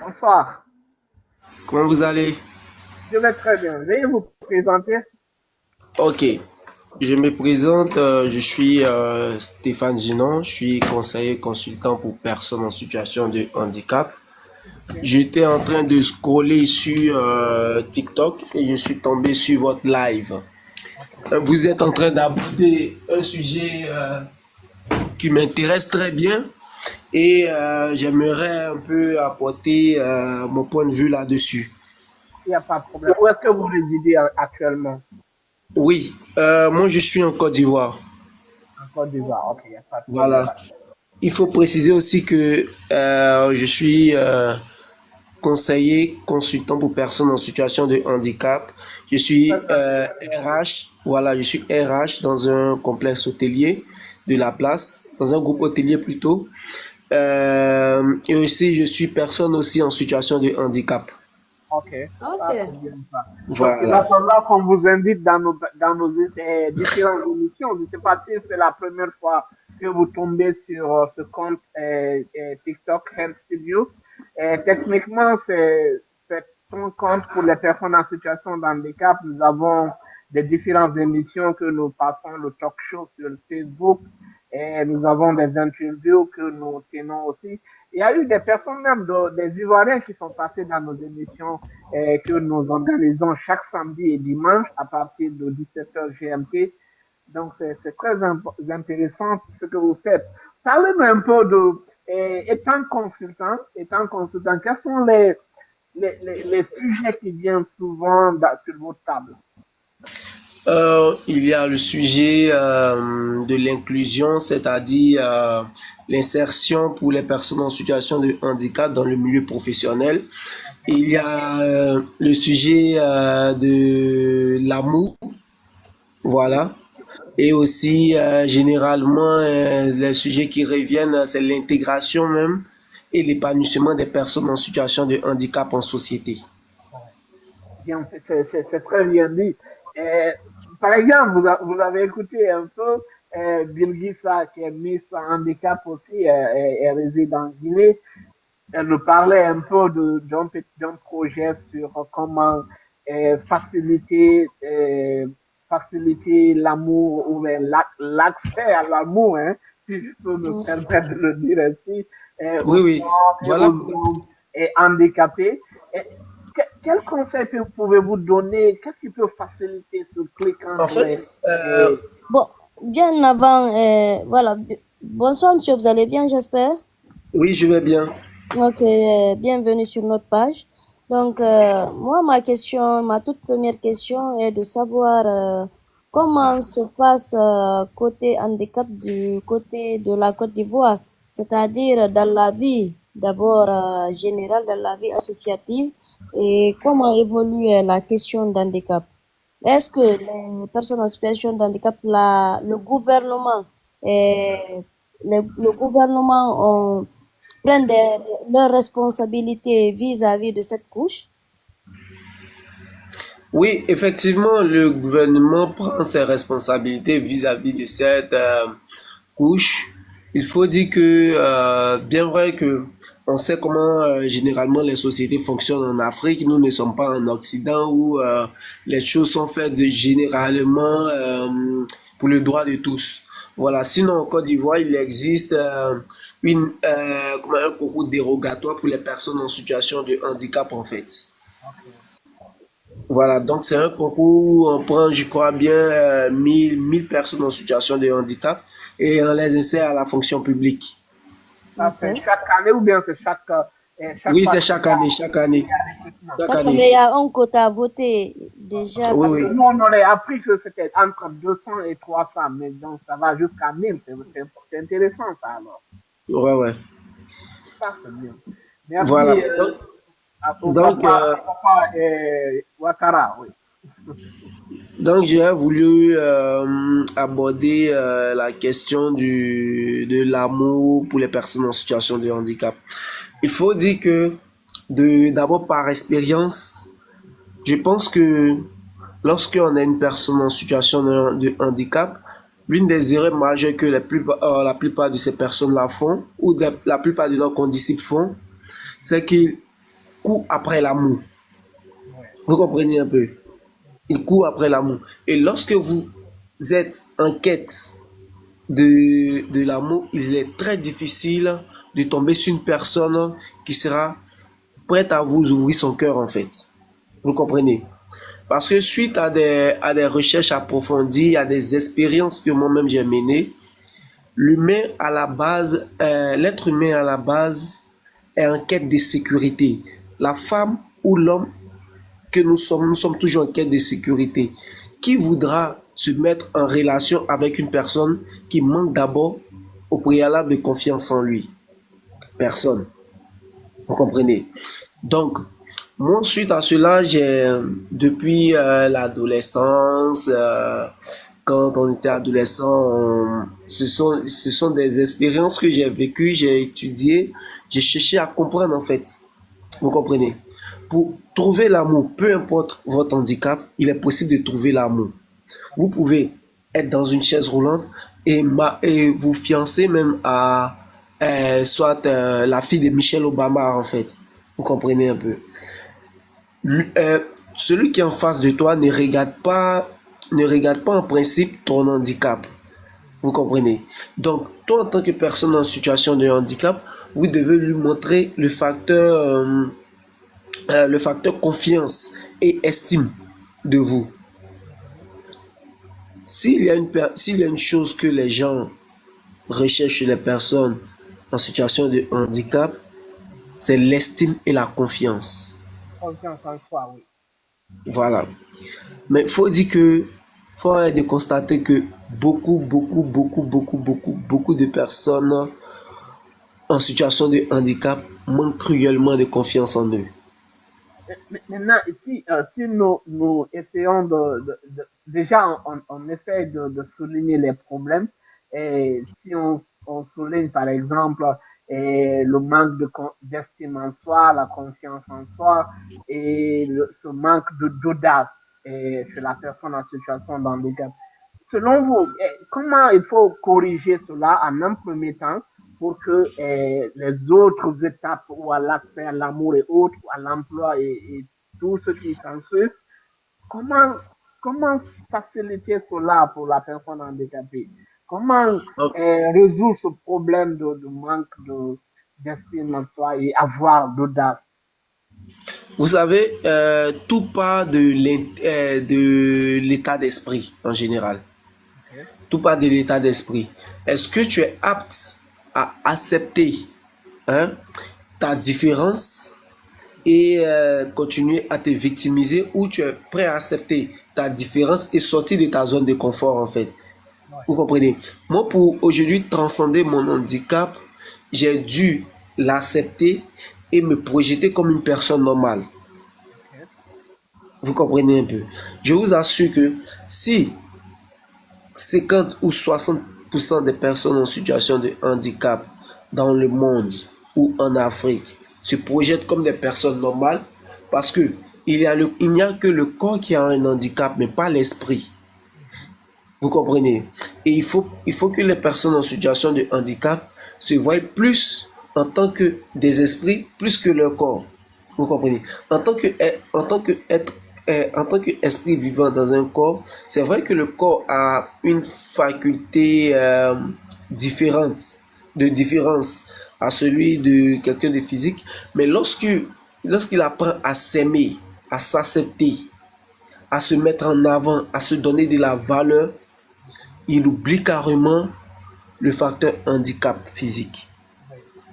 Bonsoir, Comment vous allez? je vais très bien. Veuillez vous présenter. Ok, je me présente, je suis Stéphane Ginon, je suis conseiller consultant pour personnes en situation de handicap. Ok. J'étais en train de scroller sur TikTok et je suis tombé sur votre live. Vous êtes en train d'aborder un sujet qui m'intéresse très bien et j'aimerais un peu apporter mon point de vue là-dessus. Il n'y a pas de problème. Où est-ce que vous résidez actuellement? Oui, moi je suis en Côte d'Ivoire. En Côte d'Ivoire. Ok, il n'y a pas de problème. Voilà. Il faut préciser aussi que je suis conseiller consultant pour personnes en situation de handicap. Je Très suis bien, très bien. RH, voilà, je suis RH dans un complexe hôtelier de la place, dans un groupe hôtelier plutôt. Et aussi, je suis personne aussi en situation de handicap. Ok, ça c'est Ok. bien ça. Donc il va Voilà. falloir qu'on vous invite dans nos différentes émissions. Je ne sais pas si c'est la première fois que vous tombez sur ce compte TikTok Health Studio. Techniquement, c'est un compte pour les personnes en situation de handicap. Nous avons des différentes émissions que nous passons, le talk show sur Facebook, et nous avons des interviews que nous tenons aussi. Il y a eu des personnes même, des Ivoiriens qui sont passés dans nos émissions que nous organisons chaque samedi et dimanche à partir de 17h GMT. Donc, c'est très intéressant ce que vous faites. Parlez-nous un peu étant consultant, quels sont les sujets qui viennent souvent sur votre table? Il y a le sujet de l'inclusion, c'est-à-dire l'insertion pour les personnes en situation de handicap dans le milieu professionnel. Il y a le sujet de l'amour, voilà. Et aussi, généralement, les sujets qui reviennent, c'est l'intégration même et l'épanouissement des personnes en situation de handicap en société. Bien, c'est très bien dit. Euh, Par exemple, vous avez écouté un peu Bilgissa, qui est Miss Handicap aussi, elle réside en Guinée. Elle nous parlait un peu d'un projet sur comment faciliter, faciliter l'amour ou bien l'accès à l'amour, hein, si je peux me Mm. permettre de le dire ainsi, aux Oui, oui. femmes et Voilà. aux hommes handicapés. Quel conseil pouvez-vous donner? Qu'est-ce qui peut faciliter ce clic En entre fait, Bon, bien avant, voilà. Bonsoir, monsieur, vous allez bien, j'espère? oui, je vais bien. Ok, bienvenue sur notre page. Donc, moi, ma toute première question est de savoir comment se passe côté handicap du côté de la Côte d'Ivoire, c'est-à-dire dans la vie, d'abord générale, dans la vie associative, et comment évolue la question d'handicap. Est-ce que les personnes en situation de handicap, le gouvernement prennent leurs responsabilités vis-à-vis de cette couche? Oui, effectivement, le gouvernement prend ses responsabilités vis-à-vis de cette couche. Il faut dire que, bien vrai que on sait comment généralement les sociétés fonctionnent en Afrique. Nous ne sommes pas en Occident où les choses sont faites généralement pour le droit de tous. Voilà. Sinon, en Côte d'Ivoire, il existe un concours dérogatoire pour les personnes en situation de handicap en fait. Voilà, donc c'est un concours où on prend, je crois bien, 1000 personnes en situation de handicap et on les insère à la fonction publique. ça, c'est Ok. chaque année ou bien c'est chaque Oui, fois c'est qu'il chaque année, chaque année, y a recrutement? chaque D'accord, année. mais il y a un quota à voter déjà. Oui, Parce que oui, nous, on aurait appris que c'était entre 200 et 300, mais donc ça va jusqu'à 1000. C'est intéressant, ça, alors. ouais, ouais. Ça, c'est bien. Voilà. Merci au Donc, papa Ouattara, oui. donc j'ai voulu aborder la question de l'amour pour les personnes en situation de handicap. Il faut dire que, d'abord par expérience, je pense que lorsqu'on a une personne en situation de handicap, l'une des erreurs majeures que la plupart de ces personnes-là font, ou la plupart de leurs condisciples font, c'est qu'ils courent après l'amour. Ouais. Vous comprenez un peu? Ils courent après l'amour. Et lorsque vous êtes en quête de l'amour, il est très difficile de tomber sur une personne qui sera prête à vous ouvrir son cœur, en fait. Vous comprenez? Parce que suite à des recherches approfondies, à des expériences que moi-même j'ai menées, l'humain à la base, l'être humain à la base est en quête de sécurité. La femme ou l'homme que nous sommes toujours en quête de sécurité. Qui voudra se mettre en relation avec une personne qui manque d'abord au préalable de confiance en lui? Personne. Vous comprenez? Donc, moi, suite à cela, depuis l'adolescence, quand on était adolescent, ce sont des expériences que j'ai vécues, j'ai étudié, j'ai cherché à comprendre en fait. Vous comprenez? Pour trouver l'amour, peu importe votre handicap, il est possible de trouver l'amour. Vous pouvez être dans une chaise roulante et vous fiancer même à soit la fille de Michelle Obama en fait. Vous comprenez un peu. Euh, Celui qui est en face de toi ne regarde pas en principe ton handicap. Vous comprenez? Donc, toi en tant que personne en situation de handicap, vous devez lui montrer le facteur confiance et estime de vous. S'il y a une chose que les gens recherchent chez les personnes en situation de handicap, c'est l'estime et la confiance. Confiance en soi, oui. Voilà. Mais il faut dire que, faut arrêter de constater que beaucoup de personnes en situation de handicap manquent cruellement de confiance en eux. Maintenant, ici, si nous essayons déjà, on essaie de souligner les problèmes. Et si on souligne, par exemple, le manque d'estime en soi, la confiance en soi et ce manque d'audace chez la personne en situation de handicap. Selon vous, comment il faut corriger cela en un premier temps pour que les autres étapes ou à l'accès à l'amour et autres, à l'emploi et tout ce qui s'ensuit, comment, comment faciliter cela pour la personne handicapée? Comment résoudre ce problème de manque d'estime en soi et avoir d'audace? Vous savez, tout part de l'état d'esprit en général. Okay. Tout part de l'état d'esprit. Est-ce que tu es apte à accepter, hein, ta différence et continuer à te victimiser, ou tu es prêt à accepter ta différence et sortir de ta zone de confort en fait? Ouais. Vous comprenez? Moi, pour aujourd'hui transcender mon handicap, j'ai dû l'accepter et me projeter comme une personne normale. Okay. Vous comprenez un peu? Je vous assure que si 50 ou 60% des personnes en situation de handicap dans le monde ou en Afrique se projettent comme des personnes normales, parce que il n'y a que le corps qui a un handicap, mais pas l'esprit. Mhm. Vous comprenez? Et il faut que les personnes en situation de handicap se voient plus en tant que des esprits, plus que leur corps. Vous comprenez? En tant qu'esprit vivant dans un corps, c'est vrai que le corps a une faculté différente, de différence à celui de quelqu'un de physique, mais lorsqu'il apprend à s'aimer, à s'accepter, à se mettre en avant, à se donner de la valeur, il oublie carrément le facteur handicap physique. Oui, oui,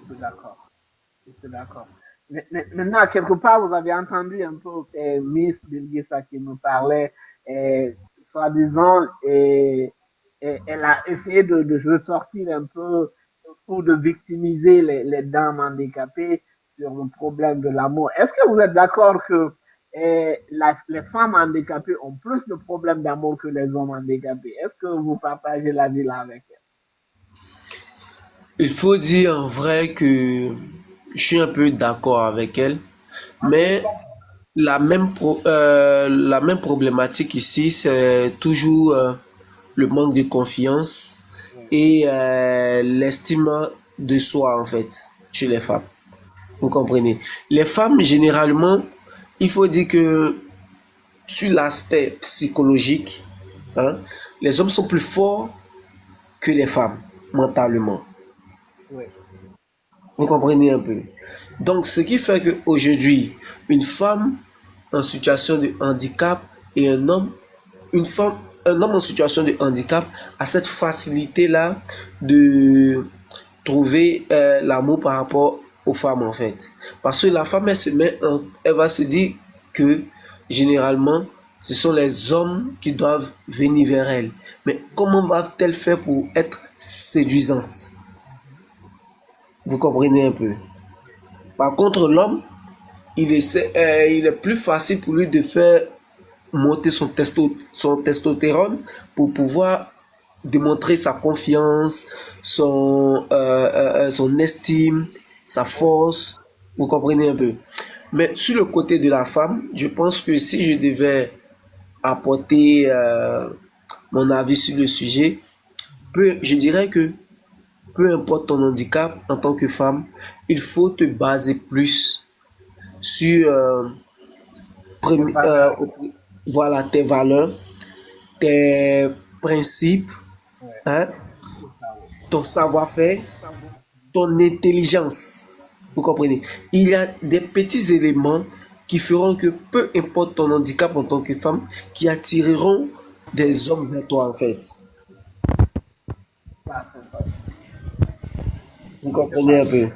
je suis d'accord. Je suis d'accord. Maintenant, quelque part, vous avez entendu un peu Miss Bilgissa qui nous parlait, soi-disant, elle a essayé de ressortir un peu ou de victimiser les dames handicapées sur le problème de l'amour. Est-ce que vous êtes d'accord que les femmes handicapées ont plus de problèmes d'amour que les hommes handicapés? Est-ce que vous partagez la vie là avec elles? Il faut dire en vrai que je suis un peu d'accord avec elle, Ok, mais la même problématique ici, c'est toujours le manque de confiance oui, et l'estime de soi, en fait, chez les femmes. Vous comprenez? Les femmes, généralement, il faut dire que sur l'aspect psychologique, hein, les hommes sont plus forts que les femmes mentalement. Oui. Vous comprenez un peu? Donc, ce qui fait qu'aujourd'hui, une femme en situation de handicap et une femme, un homme en situation de handicap a cette facilité-là de trouver l'amour par rapport aux femmes en fait. Parce que la femme, elle va se dire que généralement, ce sont les hommes qui doivent venir vers elle. Mais comment va-t-elle faire pour être séduisante? Vous comprenez un peu? Par contre, l'homme, il est plus facile pour lui de faire monter son testostérone pour pouvoir démontrer sa confiance, son estime, sa force. Vous comprenez un peu. Mais sur le côté de la femme, je pense que si je devais apporter mon avis sur le sujet, je dirais que peu importe ton handicap en tant que femme, il faut te baser plus sur Les euh, valeurs. voilà, tes valeurs, tes principes, Ouais. hein, C'est ça, oui. ton savoir-faire, ton intelligence. Vous comprenez? Il y a des petits éléments qui feront que peu importe ton handicap en tant que femme, qui attireront des hommes vers toi en fait. Ça, c'est important. Vous comprenez un peu?